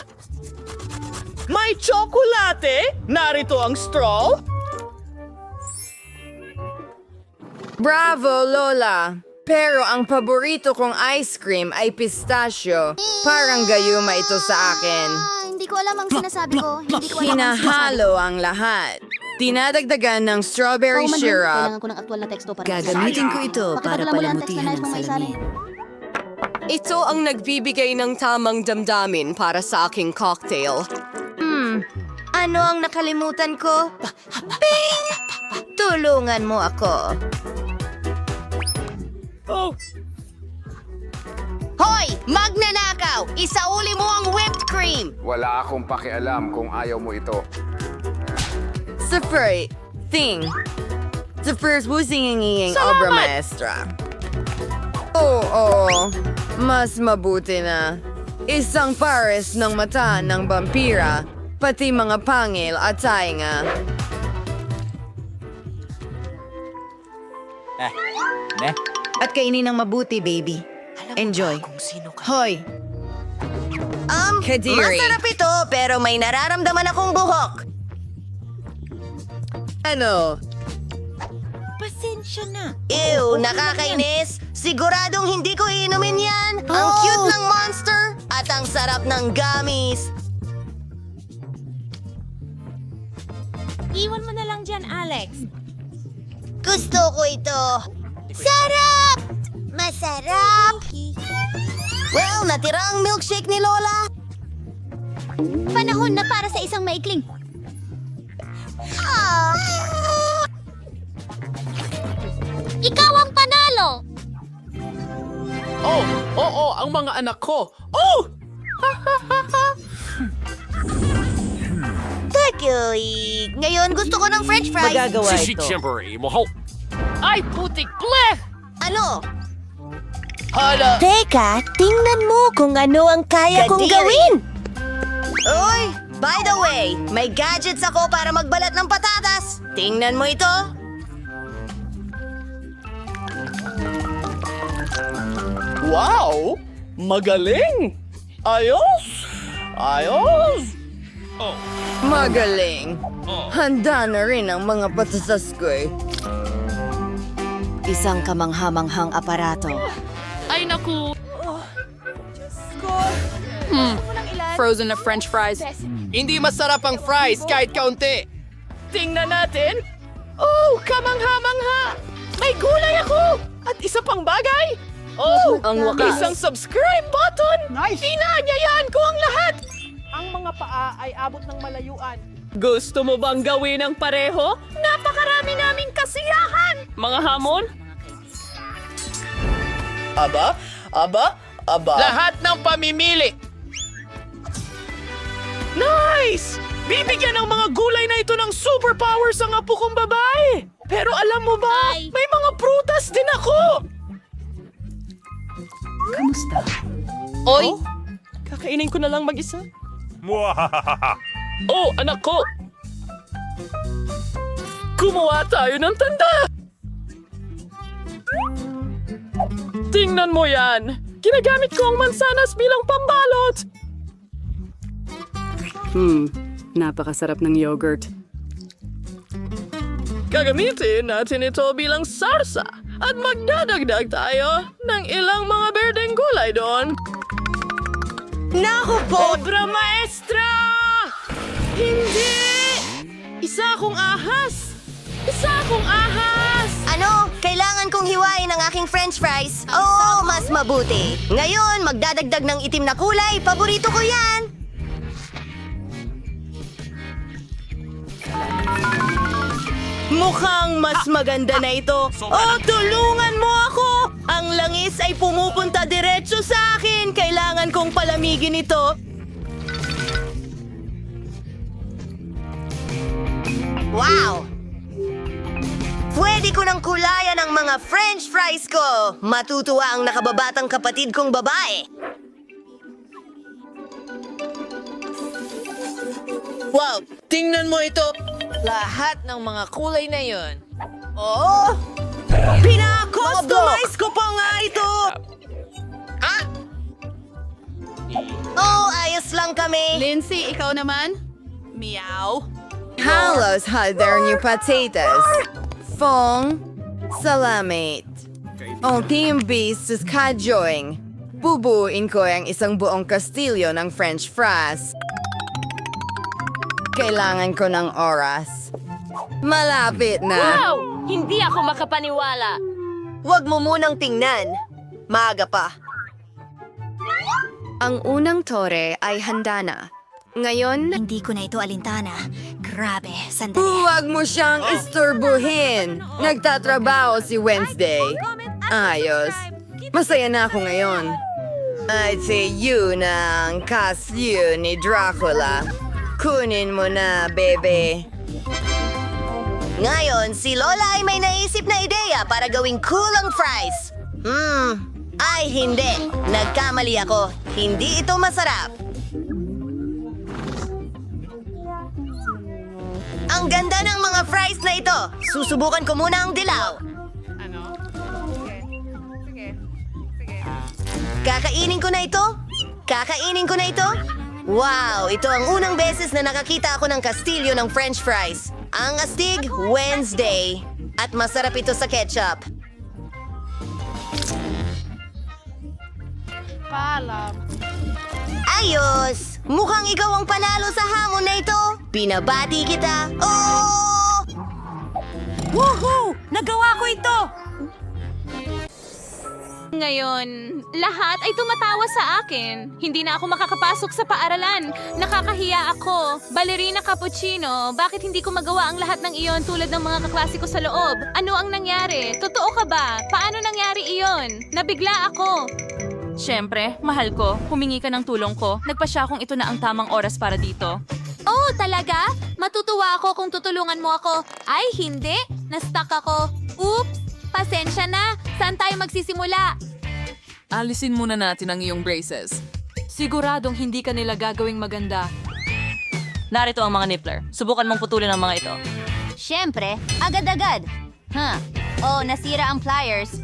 May tsokolate! Narito ang straw! Bravo, Lola! Pero ang paborito kong ice cream ay pistachio. Parang gayuma ito sa akin. hindi ko alam ang sinasabi ko. Hindi ko alam ang sinasabi Hinahalo ang lahat. Dinadagdagan ng strawberry ko. syrup. Kailangan ko ng aktual na teksto para Gagamitin ko ito para Pakipadala mo lang ang text na palamutihan nais ang mong salamin. Ito ang nagbibigay ng tamang damdamin para sa aking cocktail. Ano ang nakalimutan ko? Ping! Tulungan mo ako. Oh, Hoy! Magnanakaw! Isauli mo ang whipped cream! Wala akong pakialam kung ayaw mo ito. Sa first thing. Sa first busing nginging obra maestra. Oo, mas mabuti na. Isang pares ng mata ng vampira, pati mga pangil at tainga. At kainin ng mabuti, baby. Enjoy. Hoy. Kadiri. Masarap ito, pero may nararamdaman akong buhok. Ano? Ew, nakakainis. Siguradong hindi ko iinumin yan. Ang cute ng monster at ang sarap ng gummies. Iwan mo na lang dyan, Alex. Gusto ko ito. Sarap! Masarap! Well, natira ang milkshake ni Lola. Panahon na para sa isang maikling. Ikaw ang panalo! Oh, oo, ang mga anak ko. Oh! Takoy! Ngayon gusto ko ng french fries. Ay, putik bleh! Ano? Hala! Teka, tingnan mo kung ano ang kaya kong gawin. Uy, by the way, may gadgets ako para magbalat ng patatas. Tingnan mo ito. Wow! Magaling! Ayos! Ayos! Magaling. Handa na rin ang mga patatas ko eh. Isang kamanghamanghang aparato. Ay, naku! Frozen na french fries. Hindi masarap ang fries kahit kaunti. Tingnan natin. Oh, kamangha-mangha! May gulay ako! At isa pang bagay! Oh, Ang wakas. isang subscribe button! Nice! Inaanyayahan ko ang lahat! Ang mga paa ay abot ng malayuan. Gusto mo bang gawin ang pareho? Napakarami naming kasiyahan! Mga hamon? Aba? Aba? Aba? Lahat ng pamimili! Nice! Bibigyan ng mga gulay na ito ng superpowers ang apo kong babae! Pero alam mo ba, may mga prutas din ako! Kamusta? Oy! Kakainin ko na lang mag-isa. Oh, anak ko! Gumawa tayo ng tanda! Tingnan mo yan! Ginagamit ko ang mansanas bilang pambalot! Napakasarap ng yogurt. Gagamitin natin ito bilang sarsa at magdadagdag tayo ng ilang mga berdeng gulay doon. Naku po! Obra maestra! Hindi! Isa akong ahas! Isa akong ahas! Ano? Kailangan kong hiwain ang aking french fries. Oo, mas mabuti. Ngayon, magdadagdag ng itim na kulay. Paborito ko yan! Mukhang mas maganda na ito. Oh, tulungan mo ako! Ang langis ay pumupunta diretso sa akin. Kailangan kong palamigin ito. Wow! Pwede ko nang kulayan ang mga french fries ko. Matutuwa ang nakababatang kapatid kong babae. Wow! Tingnan mo ito! Lahat ng mga kulay na yon. Oh! Pina-customize ko pa nga ito! Oh, ayos lang kami. Lindsay, ikaw naman? Meow. Carlos had their new potatoes. Fong, salamat. Ang Team Beast is kadyoing. Bubuin ko ang isang buong kastilyo ng french fries. Kailangan ko ng oras. Malapit na. Hindi ako makapaniwala. Huwag mo munang tingnan. Maaga pa. Ang unang tore ay handa na. Ngayon, Hindi ko na ito alintana. Grabe, sandali. Huwag mo siyang isturbuhin. Nagtatrabaho si Wednesday. Ayos. Masaya na ako ngayon. I'd say yun ang kasyo ni Dracula. Kunin mo na, bebe. Ngayon, si Lola ay may naisip na ideya para gawing cool ang fries. Ay hindi. Nagkamali ako. Hindi ito masarap. Ang ganda ng mga fries na ito. Susubukan ko muna ang dilaw. Kakainin ko na ito? Kakainin ko na ito? Wow! Ito ang unang beses na nakakita ako ng kastilyo ng French fries. Ang astig, Wednesday. At masarap ito sa ketchup. Paalam. Ayos! Mukhang ikaw ang panalo sa hamon na ito. Binabati kita. Oh! Woohoo! Nagawa ko ito! Ngayon, lahat ay tumatawa sa akin. Hindi na ako makakapasok sa paaralan. Nakakahiya ako. Ballerina cappuccino, bakit hindi ko magawa ang lahat ng iyon tulad ng mga kaklase ko sa loob? Ano ang nangyari? Totoo ka ba? Paano nangyari iyon? Nabigla ako. Siyempre, mahal ko. Humingi ka ng tulong ko. Nagpasya kung ito na ang tamang oras para dito. Oh, talaga? Matutuwa ako kung tutulungan mo ako. Ay, hindi. Na-stuck ako. Oops! Pasensya na. Saan tayo magsisimula? Alisin muna natin ang iyong braces. Siguradong hindi ka nila gagawing maganda. Narito ang mga nippler. Subukan mong putulin ang mga ito. Siyempre, agad-agad. Oh, nasira ang pliers.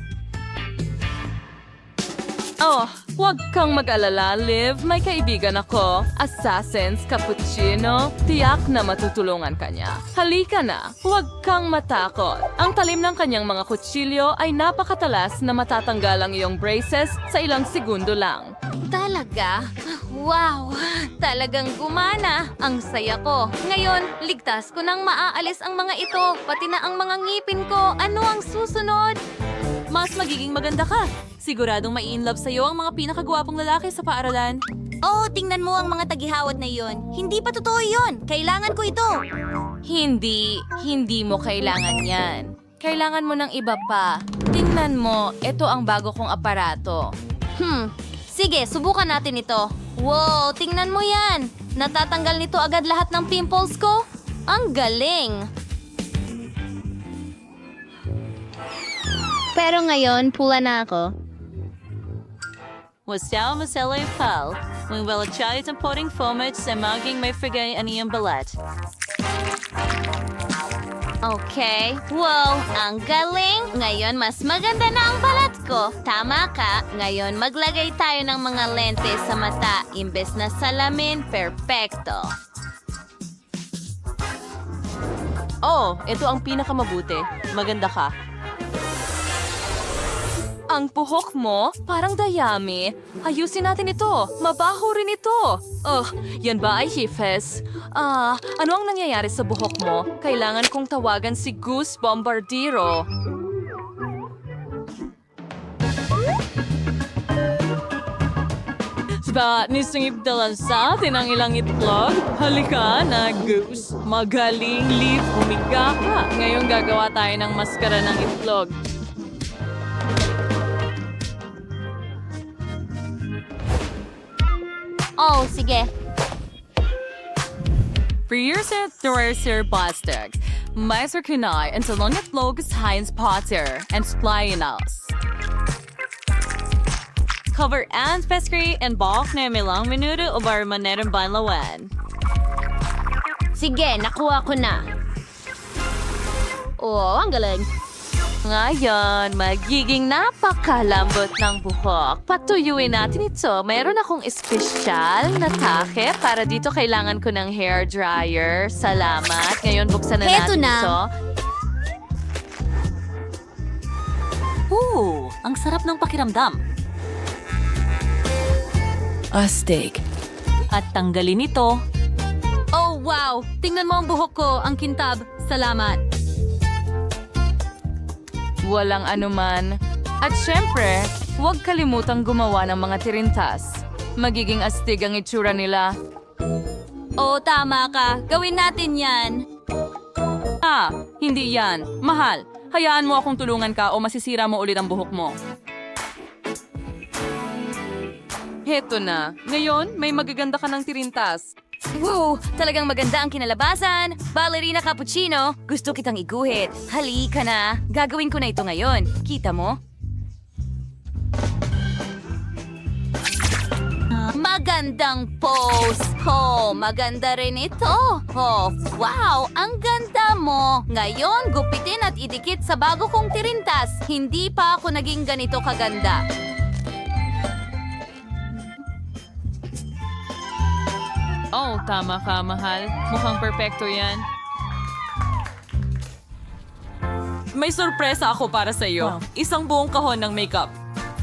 Oh, huwag kang mag-alala, Liv. May kaibigan ako. Assassins Cappuccino. Tiyak na matutulungan ka niya. Halika na. Huwag kang matakot. Ang talim ng kanyang mga kutsilyo ay napakatalas na matatanggal ang iyong braces sa ilang segundo lang. Talaga? Wow! Talagang gumana. Ang saya ko. Ngayon, ligtas ko nang maaalis ang mga ito, pati na ang mga ngipin ko. Ano ang susunod? Mas magiging maganda ka. Siguradong mai-inlove sa'yo ang mga pinakagwapong lalaki sa paaralan. Oh, tingnan mo ang mga tagihawat na iyon. Hindi pa totoo iyon. Kailangan ko ito. Hindi mo kailangan yan. Kailangan mo ng iba pa. Tingnan mo, ito ang bago kong aparato. Sige, subukan natin ito. Wow, tingnan mo yan. Natatanggal nito agad lahat ng pimples ko. Ang galing. Pero ngayon, pula na ako. Wasyaw maselay pal. Mung wala chayot ang poding fomage sa maging may frigay aniyang balat. Okay. Wow, ang galing. Ngayon, mas maganda na ang balat ko. Tama ka. Ngayon, maglagay tayo ng mga lente sa mata. Imbes na salamin, perpekto. Oh, ito ang pinakamabuti. Maganda ka. Ang buhok mo, parang dayami. Ayusin natin ito. Mabaho rin ito. Oh, yan ba ay hifes? Ano ang nangyayari sa buhok mo? Kailangan kong tawagan si Goose Bombardiro. Ba, nisingip dalan sa atin ang ilang itlog? Halika na, Goose. Magaling, Liv. Humiga ka. Ngayon gagawa tayo ng maskara ng itlog. Oh, sige. Frierser Thorser Bastag. Meiser Kunai and so long itlog is Heinz Potter and Splainas. Cover and peskri and bak na milang minuto o bar manerang banlawan. Sige, nakuha ko na. Oh, ang galing. Ngayon, magiging napakalambot ng buhok. Patuyuin natin ito. Mayroon akong espesyal na take para dito kailangan ko ng hair dryer. Salamat. Ngayon, buksan na Heto natin na. ito. Ang sarap ng pakiramdam. Astig. At tanggalin ito. Oh, wow! Tingnan mo ang buhok ko, ang kintab. Salamat. Walang anuman. At syempre, huwag kalimutang gumawa ng mga tirintas. Magiging astig ang itsura nila. Oh, tama ka. Gawin natin yan. Hindi yan. Mahal, hayaan mo akong tulungan ka o masisira mo ulit ang buhok mo. Heto na. Ngayon, may magaganda ka ng tirintas. Wow! Talagang maganda ang kinalabasan. Ballerina cappuccino. Gusto kitang iguhit. Halika na. Gagawin ko na ito ngayon. Kita mo? Magandang pose. Oh, maganda rin ito. Oh, wow! Ang ganda mo. Ngayon, gupitin at idikit sa bago kong tirintas. Hindi pa ako naging ganito kaganda. Oh, tama ka, mahal. Mukhang perpekto yan. May sorpresa ako para sa iyo. Isang buong kahon ng makeup.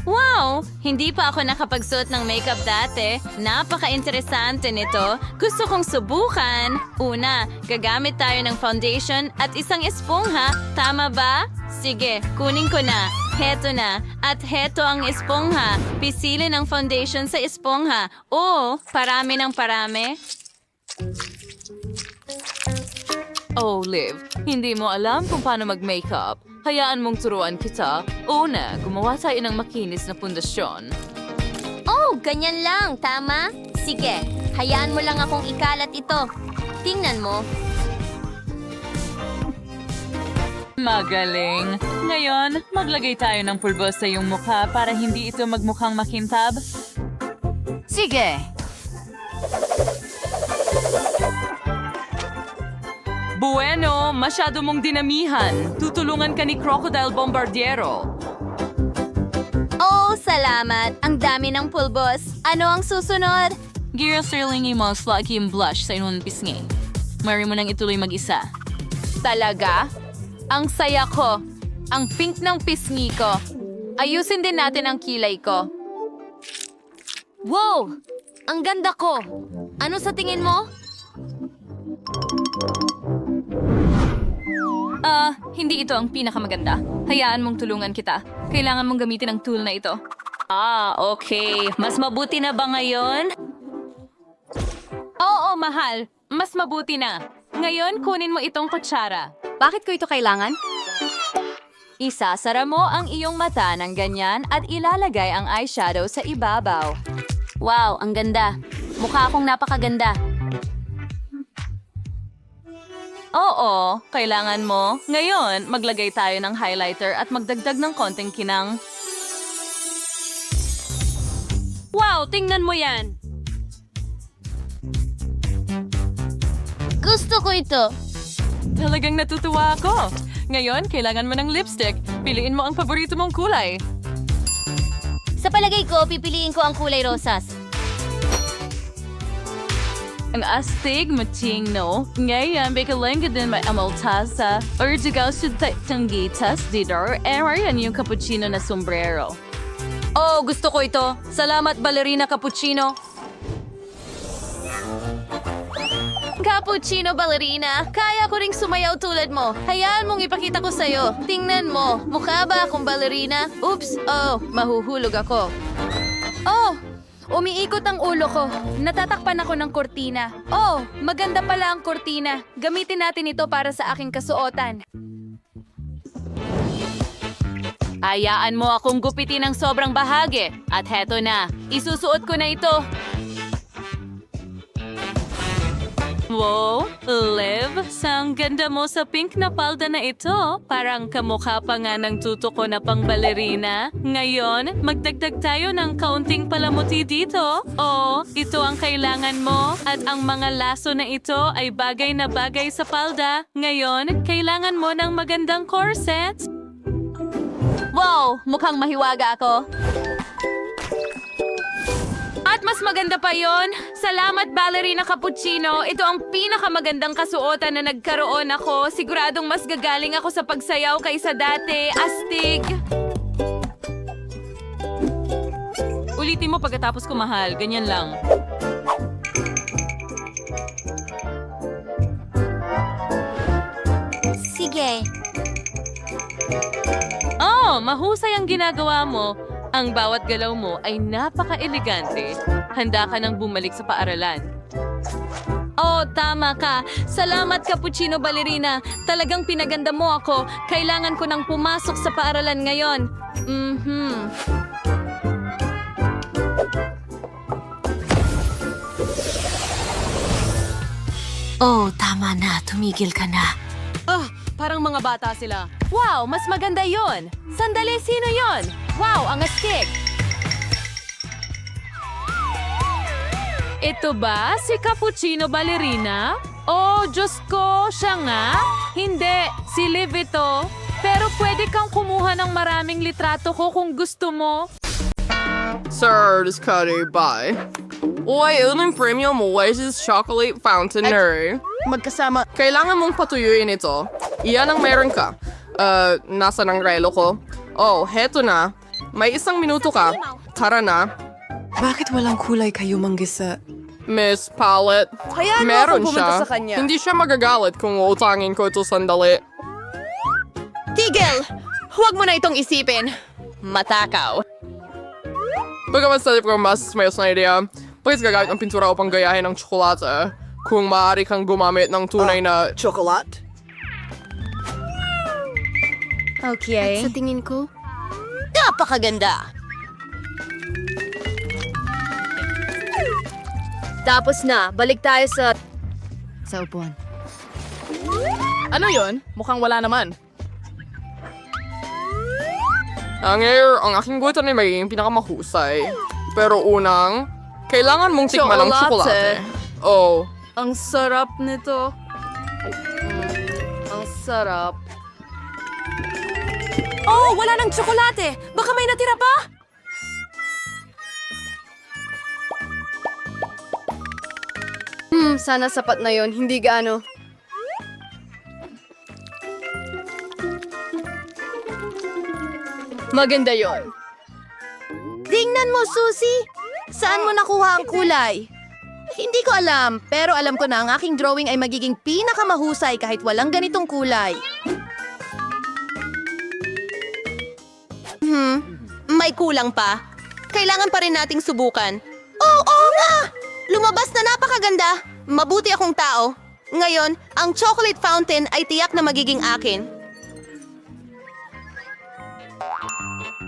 Wow! Hindi pa ako nakapagsuot ng makeup dati. Napaka-interesante nito. Gusto kong subukan. Una, gagamit tayo ng foundation at isang espongha. Tama ba? Sige, kunin ko na. Heto na. At heto ang espongha. Pisilin ang foundation sa espongha. Oo, parami ng parami. Oh, Liv, hindi mo alam kung paano mag-makeup. Hayaan mong turuan kita. Una, gumawa tayo ng makinis na pundasyon. Oh, ganyan lang. Tama? Sige, hayaan mo lang akong ikalat ito. Tingnan mo. Magaling. Ngayon, maglagay tayo ng pulbos sa iyong mukha para hindi ito magmukhang makintab. Sige. Bueno, masyado mong dinamihan. Tutulungan ka ni Crocodile Bombardiero. Oh, salamat. Ang dami ng pulbos. Ano ang susunod? Gira Sterling mo sluggy yung blush sa inyong pisngi. Mari mo nang ituloy mag-isa. Talaga? Ang saya ko. Ang pink ng pisngi ko. Ayusin din natin ang kilay ko. Wow! Ang ganda ko. Ano sa tingin mo? Hindi ito ang pinakamaganda. Hayaan mong tulungan kita. Kailangan mong gamitin ang tool na ito. Okay. Mas mabuti na ba ngayon? Oo, mahal. Mas mabuti na. Ngayon, kunin mo itong kutsara. Bakit ko ito kailangan? Isasara mo ang iyong mata ng ganyan at ilalagay ang eyeshadow sa ibabaw. Wow, ang ganda. Mukha akong napakaganda. Oo, kailangan mo. Ngayon, maglagay tayo ng highlighter at magdagdag ng konting kinang. Wow, tingnan mo yan. Gusto ko ito. Talagang natutuwa ako. Ngayon, kailangan mo ng lipstick. Piliin mo ang paborito mong kulay. Sa palagay ko, pipiliin ko ang kulay rosas. Ang astig matingno. Ngayon, bikalenga din may amaltaza. Urdigaw sa tanggitas dito. Yan yung cappuccino na sombrero. Oh, gusto ko ito. Salamat, ballerina cappuccino. Cappuccino ballerina, kaya ko ring sumayaw tulad mo. Hayaan mong ipakita ko sa'yo. Tingnan mo, mukha ba akong ballerina? Oops, oh, mahuhulog ako. Oh, umiikot ang ulo ko. Natatakpan ako ng kortina. Oh, maganda pala ang kortina. Gamitin natin ito para sa aking kasuotan. Hayaan mo akong gupitin ng sobrang bahagi. At heto na, isusuot ko na ito. Wow, Liv, sang ganda mo sa pink na palda na ito. Parang kamukha pa nga ng tuto ko na pang balerina. Ngayon, magdagdag tayo ng kaunting palamuti dito. Oh, ito ang kailangan mo. At ang mga laso na ito ay bagay na bagay sa palda. Ngayon, kailangan mo ng magandang corset. Wow, mukhang mahiwaga ako. At mas maganda pa yon. Salamat, ballerina cappuccino. Ito ang pinakamagandang kasuotan na nagkaroon ako. Siguradong mas gagaling ako sa pagsayaw kaysa dati. Astig! Ulitin mo pagkatapos ko, mahal. Ganyan lang. Sige. Oh, mahusay ang ginagawa mo. Ang bawat galaw mo ay napaka-elegante. Handa ka nang bumalik sa paaralan. Oh, tama ka. Salamat, cappuccino ballerina. Talagang pinaganda mo ako. Kailangan ko nang pumasok sa paaralan ngayon. Oh, tama na. Tumigil ka na. Parang mga bata sila. Wow, mas maganda yon. Sandali, sino yon? Wow, ang astig. Ito ba si Cappuccino Ballerina? Oh, Diyos ko, siya nga? Hindi, si Liv ito. Pero pwede kang kumuha ng maraming litrato ko kung gusto mo. Sir, this Cuddy, bye. Uy, yun yung premium mo, which is chocolate fountainer. Magkasama. Kailangan mong patuyuin ito. Iyan ang meron ka. Nasa ng relo ko? Oh, heto na. May 1 minuto ka. Tara na. Bakit walang kulay kayo manggisa? Miss Palette. Hayaan mo Meron akong pumunta siya. sa kanya. Hindi siya magagalit kung utangin ko ito sandali. Tigil! Huwag mo na itong isipin. Matakaw. Bagamat sa ko mas mayos na idea, bakit gagamit ng pintura upang gayahin ng tsokolate kung maaari kang gumamit ng tunay na... Chocolate? Okay. Sa tingin ko, Napakaganda. tapos na. Balik tayo sa upuan. Ano yon? Mukhang wala naman. Ang aking gutan ay magiging pinakamahusay. Pero unang, kailangan mong tikman ng tsokolate. Oh. Ang sarap nito. Ang sarap. Oh, wala ng tsokolate! Baka may natira pa? Sana sapat na yon. Hindi gaano. Maganda yon. Tingnan mo, Susie. Saan mo nakuha ang kulay? Hindi ko alam, pero alam ko na ang aking drawing ay magiging pinakamahusay kahit walang ganitong kulay. May kulang pa. Kailangan pa rin nating subukan. Oo nga! Lumabas na napakaganda. Mabuti akong tao. Ngayon, ang chocolate fountain ay tiyak na magiging akin.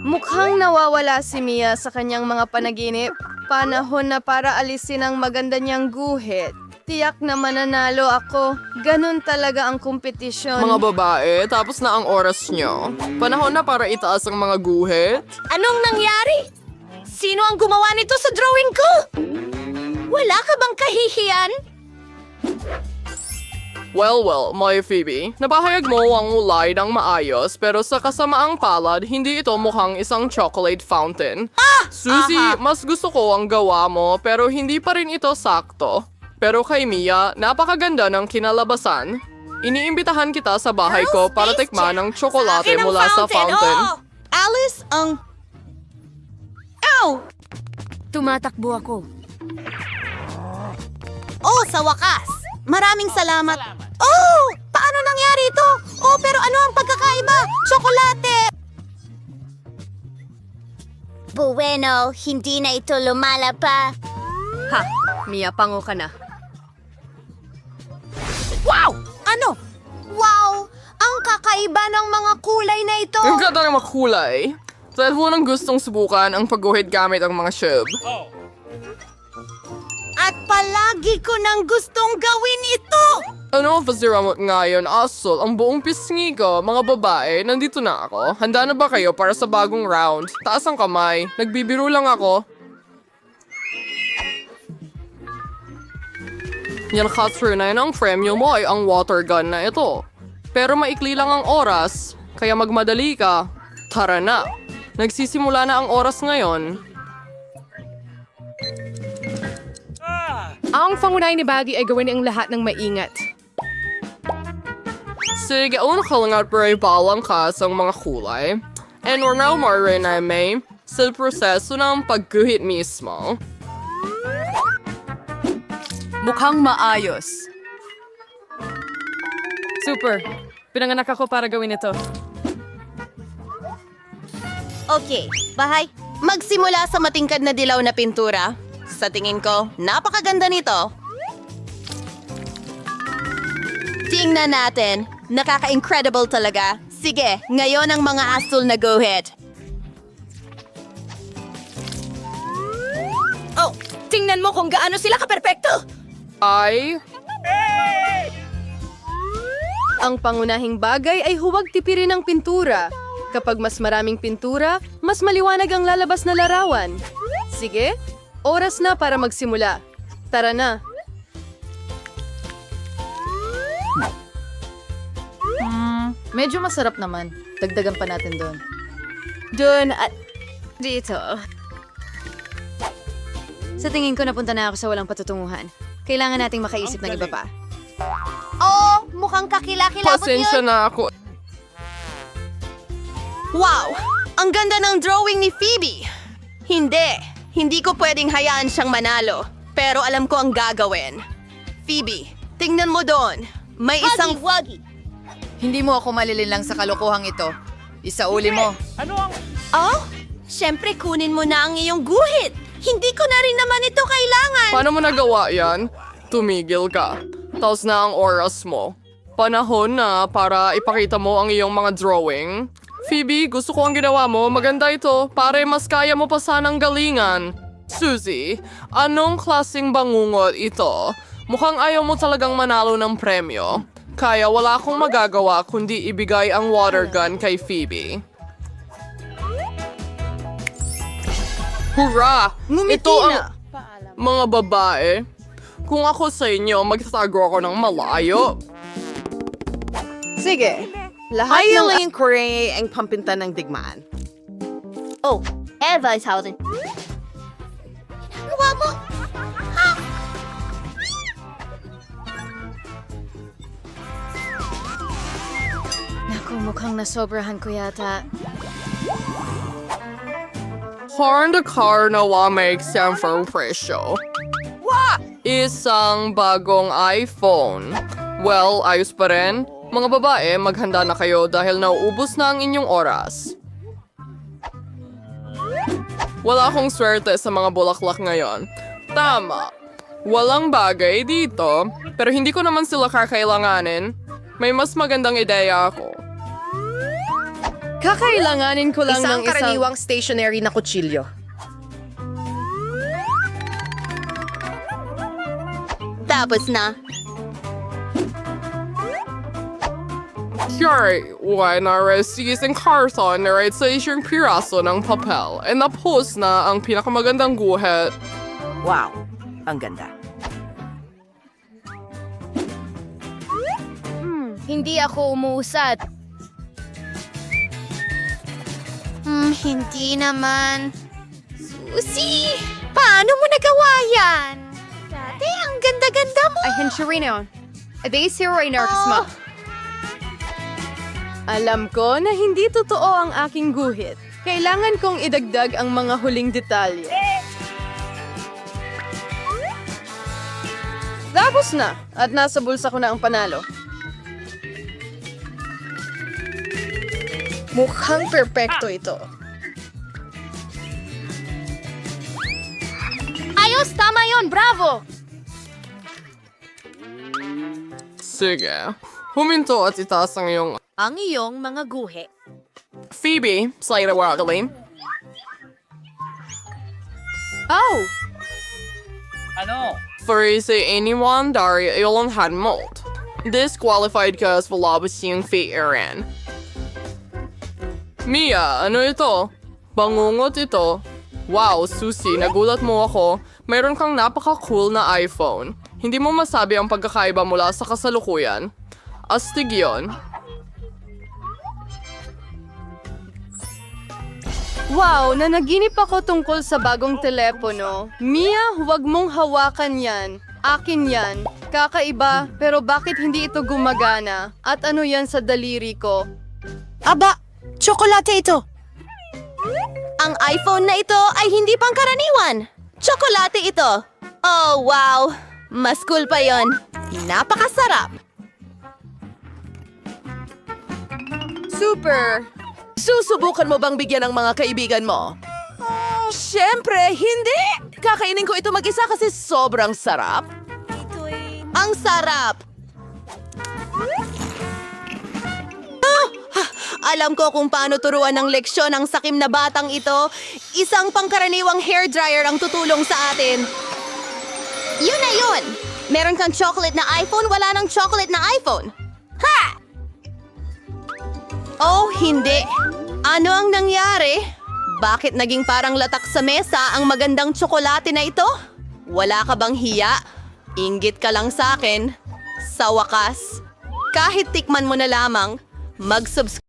Mukhang nawawala si Mia sa kanyang mga panaginip. Panahon na para alisin ang maganda niyang guhit. Tiyak na mananalo ako. Ganun talaga ang kompetisyon. Mga babae, tapos na ang oras nyo. Panahon na para itaas ang mga guhit. Anong nangyari? Sino ang gumawa nito sa drawing ko? Wala ka bang kahihiyan? Well, my Phoebe. Napahayag mo ang ulay ng maayos pero sa kasamaang palad, hindi ito mukhang isang chocolate fountain. Susie, mas gusto ko ang gawa mo pero hindi pa rin ito sakto. Pero kay Mia, napakaganda ng kinalabasan. Iniimbitahan kita sa bahay ko para tikman ng tsokolate mula sa fountain. Oh! Alice, ang... Ow! Tumatakbo ako. Oh, sa wakas! Maraming salamat. Oh! Paano nangyari ito? Oh, pero ano ang pagkakaiba? Tsokolate! Bueno, hindi na ito lumala pa. Ha, Mia, pango ka na. Wow! Ano? Wow! Ang kakaiba ng mga kulay na ito! Ang ganda ng mga kulay. Dahil mo nang gustong subukan ang pagguhit gamit ang mga shub. At palagi ko nang gustong gawin ito! Ano ang pasiramot ngayon, Asol? Ang buong pisngi ko, mga babae, nandito na ako. Handa na ba kayo para sa bagong round? Taas ang kamay. Nagbibiro lang ako. Yan, Katrina, ang premyo mo ay ang water gun na ito. Pero maikli lang ang oras, kaya magmadali ka. Tara na. Nagsisimula na ang oras ngayon. Ang pangunay ni Baggy ay gawin ang lahat ng maingat. Sige, una ka lang at balang ka sa mga kulay. And we're now more na may sa proseso ng pagguhit mismo. Mukhang maayos. Super. Pinanganak ako para gawin ito. Okay, bahay. Magsimula sa matingkad na dilaw na pintura. Sa tingin ko, napakaganda nito. Tingnan natin. Nakaka-incredible talaga. Sige, ngayon ang mga asul na guhit. Oh, tingnan mo kung gaano sila ka-perpekto! Ay, Ang pangunahing bagay ay huwag tipirin ang pintura. Kapag mas maraming pintura, mas maliwanag ang lalabas na larawan. Sige, oras na para magsimula. Tara na. Medyo masarap naman. Dagdagan pa natin doon. Doon at dito. Sa tingin ko napunta na ako sa walang patutunguhan. Kailangan nating makaisip ng iba pa. Oh, mukhang kakilakilabot Pasensya yun. na ako. Wow! Ang ganda ng drawing ni Phoebe! Hindi ko pwedeng hayaan siyang manalo. Pero alam ko ang gagawin. Phoebe, tingnan mo doon. May isang... Wagi. Hindi mo ako malilinlang sa kalokohang ito. Isauli mo. Oh, syempre kunin mo na ang iyong guhit. Hindi ko na rin naman ito kailangan. Paano mo nagawa yan? Tumigil ka. Tapos na ang oras mo. Panahon na para ipakita mo ang iyong mga drawing. Phoebe, gusto ko ang ginawa mo. Maganda ito. Pare, mas kaya mo pa sanang galingan. Suzy, anong klaseng bangungot ito? Mukhang ayaw mo talagang manalo ng premyo. Kaya wala akong magagawa kundi ibigay ang water gun kay Phoebe. Hurra! Ito ang mga babae. Kung ako sa inyo, magtatago ako ng malayo. Sige. Lahat ng Korea ang pampinta ng digmaan. Oh, Eva is housing. Ginagawa mo? Ha? Naku, mukhang nasobrahan ko yata. Horn the car na may example presyo. Isang bagong iPhone. Well, ayos pa rin. Mga babae, maghanda na kayo dahil nauubos na ang inyong oras. Wala akong swerte sa mga bulaklak ngayon. Tama. Walang bagay dito, pero hindi ko naman sila kakailanganin. May mas magandang ideya ako. Kakailanganin ko lang Isang ng karaniwang stationary na kutsilyo. Tapos na. Sure, why na isang karton na sa isang piraso ng papel and na-post na ang pinakamagandang guhit. Wow, ang ganda. Hindi ako umuusad. Hindi naman. Susie! Paano mo nagawa yan? Dati, ang ganda-ganda mo! Ay, Hencherino. They zero ay narkisma. Alam ko na hindi totoo ang aking guhit. Kailangan kong idagdag ang mga huling detalye. Tapos na, at nasa bulsa ko na ang panalo. Mukhang perpekto ito. Ayos! Tama yon! Bravo! Sige, huminto at itaas ang iyong... Ang iyong mga guhe. Phoebe, slide a waggling. Oh! For say anyone dari ilang handmot. Disqualified ka sa labasing fairan. Mia, ano ito? Bangungot ito. Wow, Susie, nagulat mo ako. Mayroon kang napaka-cool na iPhone. Hindi mo masabi ang pagkakaiba mula sa kasalukuyan. Astig yun. Wow, nanaginip ako tungkol sa bagong telepono. Mia, huwag mong hawakan yan. Akin yan. Kakaiba, pero bakit hindi ito gumagana? At ano yan sa daliri ko? Aba, tsokolate ito. Ang iPhone na ito ay hindi pangkaraniwan. Tsokolate ito. Oh, wow. Mas cool pa yon. Napakasarap. Super! Susubukan mo bang bigyan ng mga kaibigan mo? Siyempre, hindi! Kakainin ko ito mag-isa kasi sobrang sarap. Ang sarap. Alam ko kung paano turuan ng leksyon ang sakim na batang ito. Isang pangkaraniwang hairdryer ang tutulong sa atin. Yun na yun! Meron kang chocolate na iPhone, wala nang chocolate na iPhone. Ha! Oh, hindi. Ano ang nangyari? Bakit naging parang latak sa mesa ang magandang tsokolate na ito? Wala ka bang hiya? Inggit ka lang sa akin. Sa wakas, kahit tikman mo na lamang, mag-subscribe